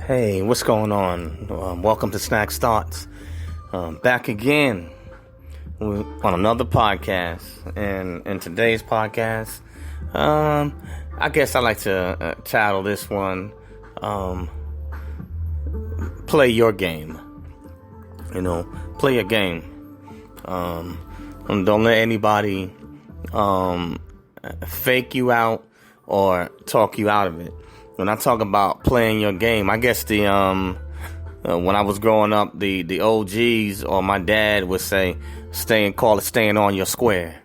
Hey, what's going on? Welcome to Snack Thoughts. Back again on another podcast. And in today's podcast, I guess I like to title this one, Play Your Game. Play your game. And don't let anybody fake you out or talk you out of it. When I talk about playing your game, I guess when I was growing up, the OGs or my dad would say, call it staying on your square.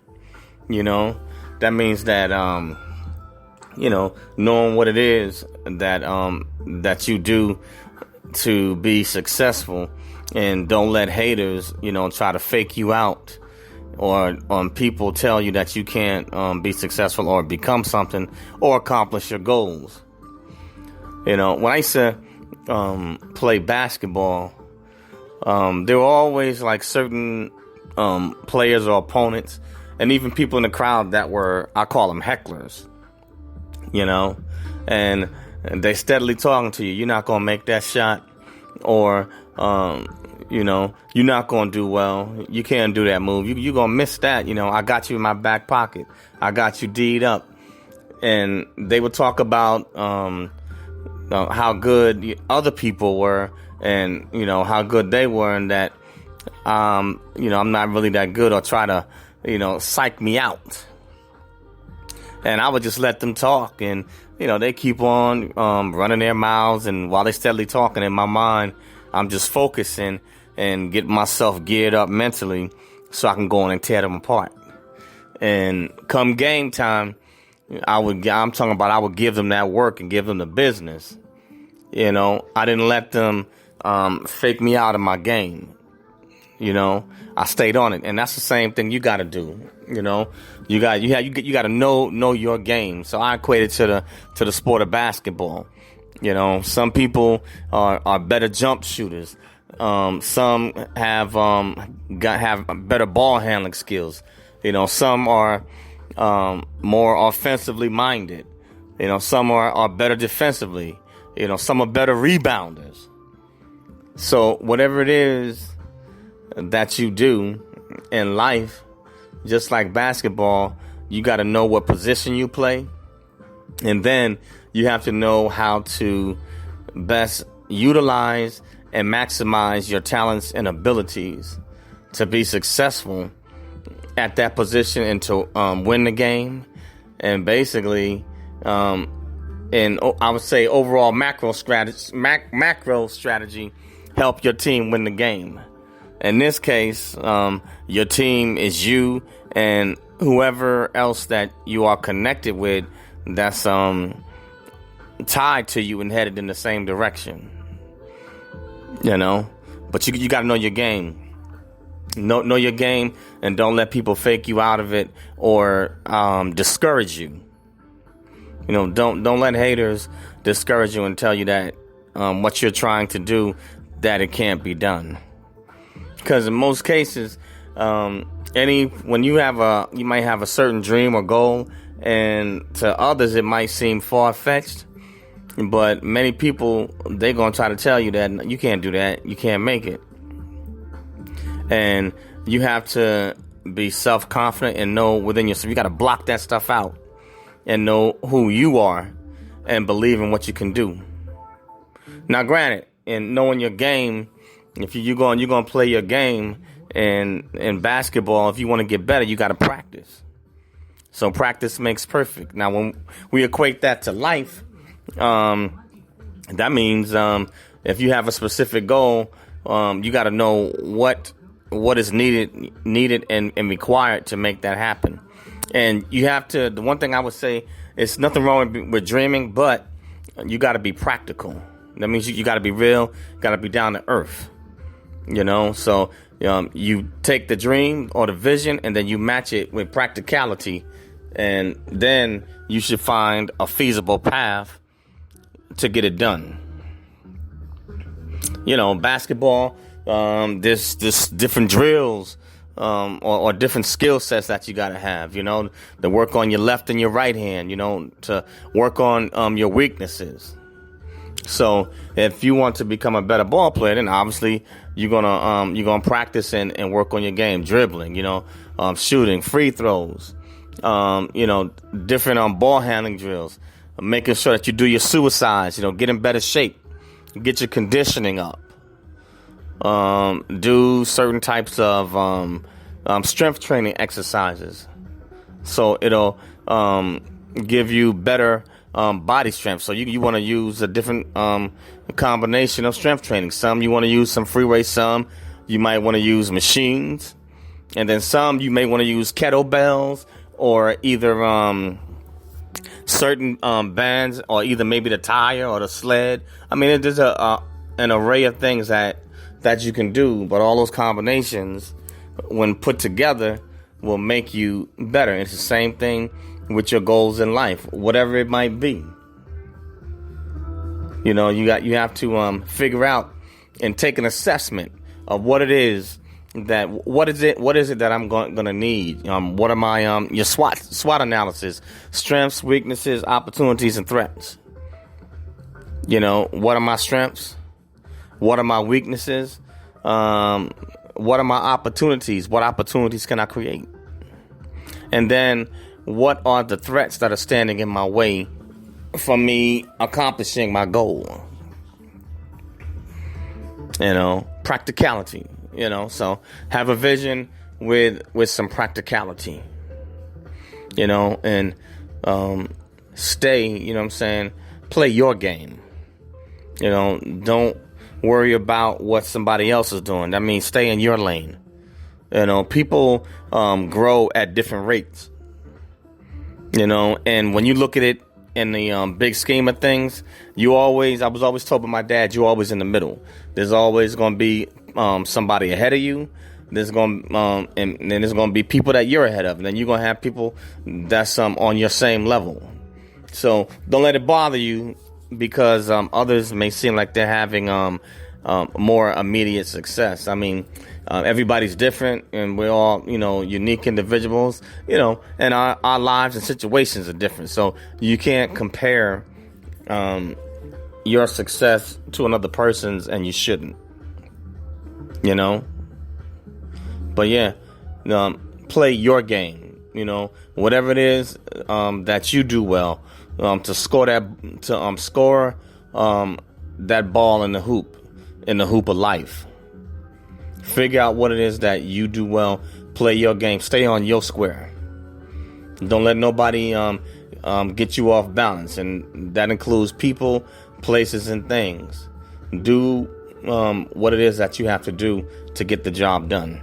That means that, knowing what it is that you do to be successful, and don't let haters, try to fake you out, or people tell you that you can't be successful or become something or accomplish your goals. When I used to play basketball, there were always like certain players or opponents, and even people in the crowd that were, I call them hecklers, and they steadily talking to you. You're not going to make that shot, or, you're not going to do well. You can't do that move. You're going to miss that. I got you in my back pocket. I got you D'd up. And they would talk about how good other people were, and how good they were, and that I'm not really that good, or try to psych me out. And I would just let them talk, and they keep on running their mouths, and while they steadily talking, in my mind I'm just focusing and getting myself geared up mentally so I can go in and tear them apart. And come game time, I would give them that work and give them the business. I didn't let them fake me out of my game. I stayed on it, and that's the same thing you got to do. You got to know your game. So I equate it to the sport of basketball. Some people are better jump shooters. Some have better ball handling skills. Some are more offensively minded. Some are better defensively. Some are better rebounders. So whatever it is that you do in life, just like basketball, you got to know what position you play. And then you have to know how to best utilize and maximize your talents and abilities to be successful at that position and to win the game. And basically, and I would say overall macro strategy, help your team win the game. In this case, your team is you and whoever else that you are connected with that's tied to you and headed in the same direction. But you got to know your game. Know your game, and don't let people fake you out of it or discourage you. Don't let haters discourage you and tell you that what you're trying to do, that it can't be done. Because in most cases, when you might have a certain dream or goal, and to others it might seem far-fetched, but many people, they're going to try to tell you that you can't do that, you can't make it. And you have to be self-confident and know within yourself, you got to block that stuff out and know who you are and believe in what you can do. Now, granted, in knowing your game, if you're going to play your game, and in basketball, if you want to get better, you got to practice. So practice makes perfect. Now, when we equate that to life, that means if you have a specific goal, you got to know what is needed and required to make that happen. And you have to. The one thing I would say is nothing wrong with dreaming, but you got to be practical. That means you got to be real, got to be down to earth. So you take the dream or the vision, and then you match it with practicality, and then you should find a feasible path to get it done. Basketball, there's different drills or different skill sets that you got to have, to work on your left and your right hand, to work on your weaknesses. So if you want to become a better ball player, then obviously you're gonna practice and work on your game, dribbling, shooting, free throws, different ball handling drills, making sure that you do your suicides, get in better shape, get your conditioning up, do certain types of strength training exercises, so it'll give you better body strength. So you want to use a different combination of strength training. Some you want to use some free weights, some you might want to use machines, and then some you may want to use kettlebells or either certain bands, or either maybe the tire or the sled. I mean, there's an array of things that you can do, but all those combinations, when put together, will make you better. It's the same thing with your goals in life, whatever it might be. You have to figure out and take an assessment of what is it that I'm going to need. What are my your SWOT analysis, strengths, weaknesses, opportunities, and threats. What are my strengths? What are my weaknesses? What are my opportunities? What opportunities can I create? And then, what are the threats that are standing in my way for me accomplishing my goal? Practicality, so have a vision with some practicality, and stay, play your game. Don't worry about what somebody else is doing. That means stay in your lane. People grow at different rates. And when you look at it in the big scheme of things, I was always told by my dad, you're always in the middle. There's always going to be somebody ahead of you. There's going and then there's going to be people that you're ahead of, and then you're going to have people that's on your same level. So don't let it bother you because others may seem like they're having more immediate success. I mean, everybody's different, and we're all, unique individuals, and our lives and situations are different. So you can't compare your success to another person's, and you shouldn't, But yeah, play your game, whatever it is that you do well, to score that ball in the hoop of life. Figure out what it is that you do well. Play your game. Stay on your square. Don't let nobody get you off balance, and that includes people, places, and things. Do what it is that you have to do to get the job done.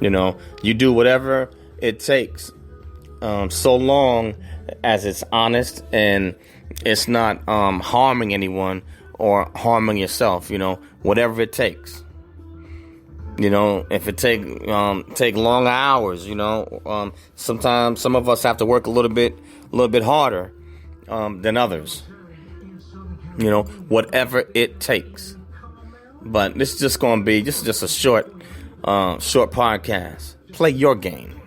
You do whatever it takes, so long as it's honest and it's not harming anyone or harming yourself. Whatever it takes. If it take long hours, sometimes some of us have to work a little bit harder than others. Whatever it takes. But this is just a short podcast. Play your game.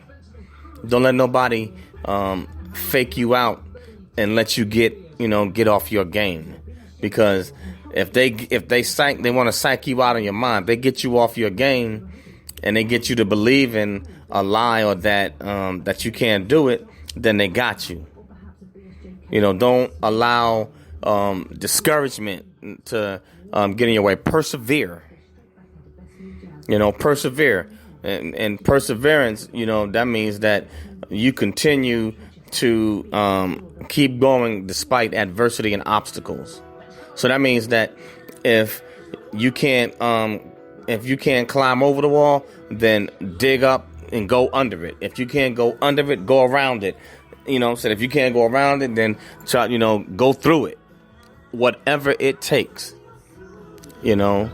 Don't let nobody fake you out and let you get off your game, because if they want to psych you out of your mind, they get you off your game, and they get you to believe in a lie or that you can't do it, then they got you. Don't allow discouragement to get in your way. Persevere. Persevere, and perseverance. That means that you continue to keep going despite adversity and obstacles. So that means that if you can't climb over the wall, then dig up and go under it. If you can't go under it, go around it. So if you can't go around it, then try, go through it. Whatever it takes, to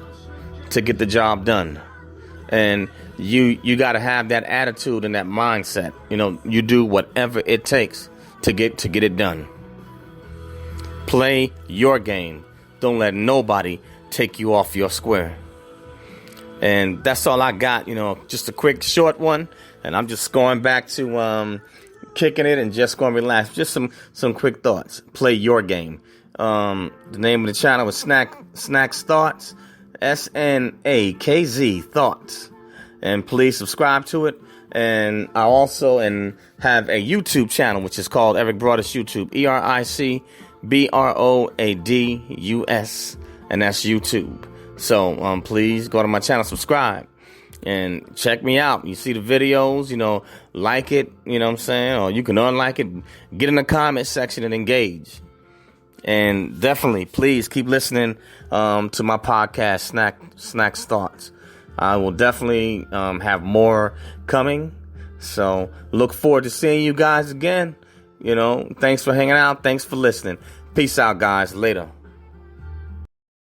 get the job done. And you got to have that attitude and that mindset. You do whatever it takes to get it done. Play your game. Don't let nobody take you off your square. And that's all I got, just a quick short one. And I'm just going back to kicking it and just going to relax. Just some quick thoughts. Play your game. The name of the channel is Snacks Thoughts, SNAKZ Thoughts. And please subscribe to it. And I also have a YouTube channel, which is called Eric Broadus YouTube, EricBroadus, and that's YouTube. So please go to my channel, subscribe, and check me out. You see the videos, like it, you know what I'm saying? Or you can unlike it, get in the comment section and engage. And definitely, please keep listening to my podcast, Snacks Thoughts. I will definitely have more coming. So look forward to seeing you guys again. Thanks for hanging out. Thanks for listening. Peace out, guys. Later.